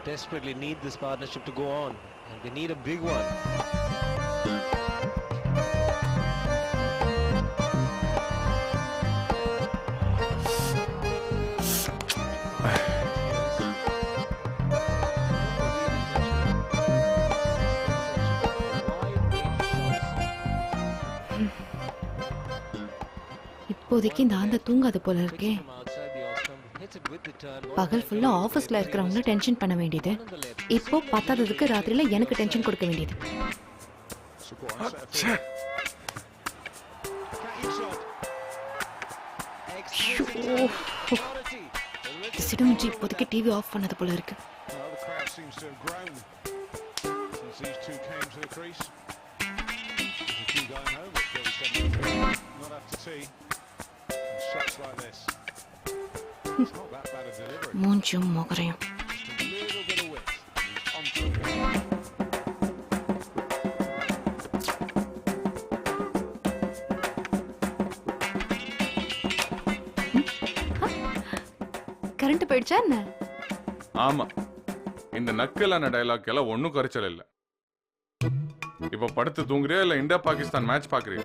desperately need this partnership to go on, and they need a big one. இப்போதைக்கு இந்த ஆந்த தூங்காது போல இருக்கே. பகல் ஃபுல்லா ஆபீஸ்ல இருக்கிறவங்கள டென்ஷன் பண்ண வேண்டியது, இப்போ பத்தாததுக்கு ராத்திரியில எனக்கு டென்ஷன் கொடுக்க வேண்டியது. சிடுமிச்சி இப்போதைக்கு டிவி ஆஃப் பண்ணது போல இருக்கு. மூஞ்சும் முகரையும் கரண்ட் போயிடுச்சா என்ன? ஆமா, இந்த நக்கலான டயலாக் எல்லாம் ஒன்னும் குறைச்சல் இல்ல. இப்ப படுத்து தூங்குறியா இல்ல இந்தியா பாகிஸ்தான் மேட்ச் பாக்குறியா?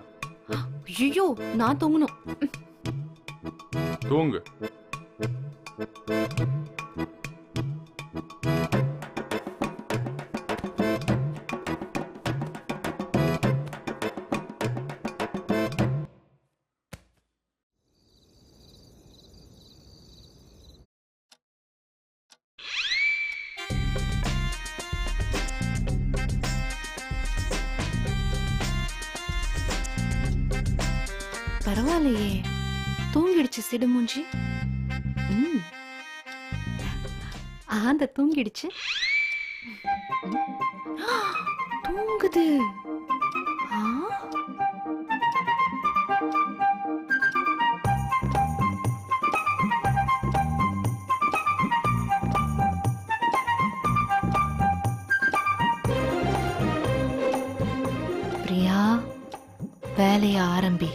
ஐயோ, நான் தூங்கணும். தூங்கு. பரவாயில்லையே, தூங்கிடுச்சு சிடுமூஞ்சி. ஆந்த தூங்கிடுச்சு. தூங்குது. பிரியா, வேலைய ஆரம்பி.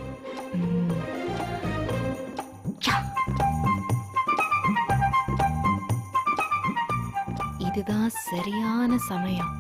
இதுதான் சரியான சமயம்.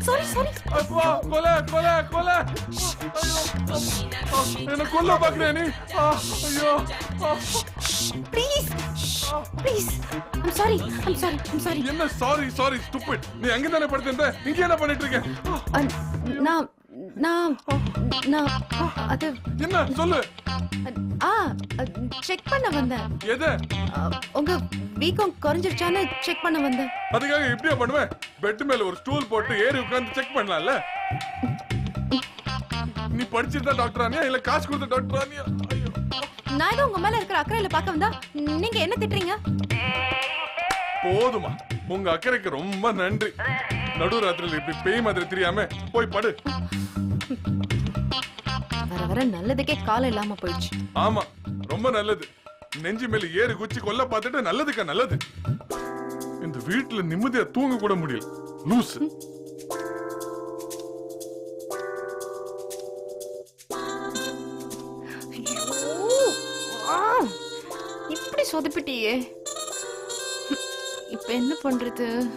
Sorry. Appa, kola. Enna kolla paakriya nee? Ayyo. Please. I'm sorry. Enna sorry, stupid. Nee angindane padutende, inge enna pannittu irke? நான் அது என்ன சொல்லு. செக் பண்ண வந்தேன். எது? உங்க வீக்கம் குறைஞ்சிருச்சான்னு செக் பண்ண வந்தேன். அதுக்காக இப்படியே பண்ணுவேன்? பெட் மேல ஒரு ஸ்டூல் போட்டு ஏறி உட்கார்ந்து செக் பண்ணலாம்ல. நீ படிச்சிருந்தா டாக்டர் ஆனியா இல்ல காசு கொடுத்த டாக்டர் ஆனியா? நான் ஏதோ உங்க மேல இருக்கிற அக்கறையில பார்க்க வந்தா நீங்க என்ன திட்டுறீங்க? போதுமா, உங்க அக்கறைக்கு ரொம்ப நன்றி. நடுராத்திரில இப்படி பேய் மாதிரி தெரியாம போய் படு. வர நல்லதுக்கே காலம் இல்லாம போயிடுச்சு. ஆமா, ரொம்ப நல்லது. நெஞ்சு மேல ஏறி குச்சி கொல்ல பார்த்துட்டு நல்லதுக்கா நல்லது. இந்த வீட்டுல நிம்மதியா தூங்க கூட முடியல. லூசு. சொதப்பிட்டியே. இப்ப என்ன பண்றது?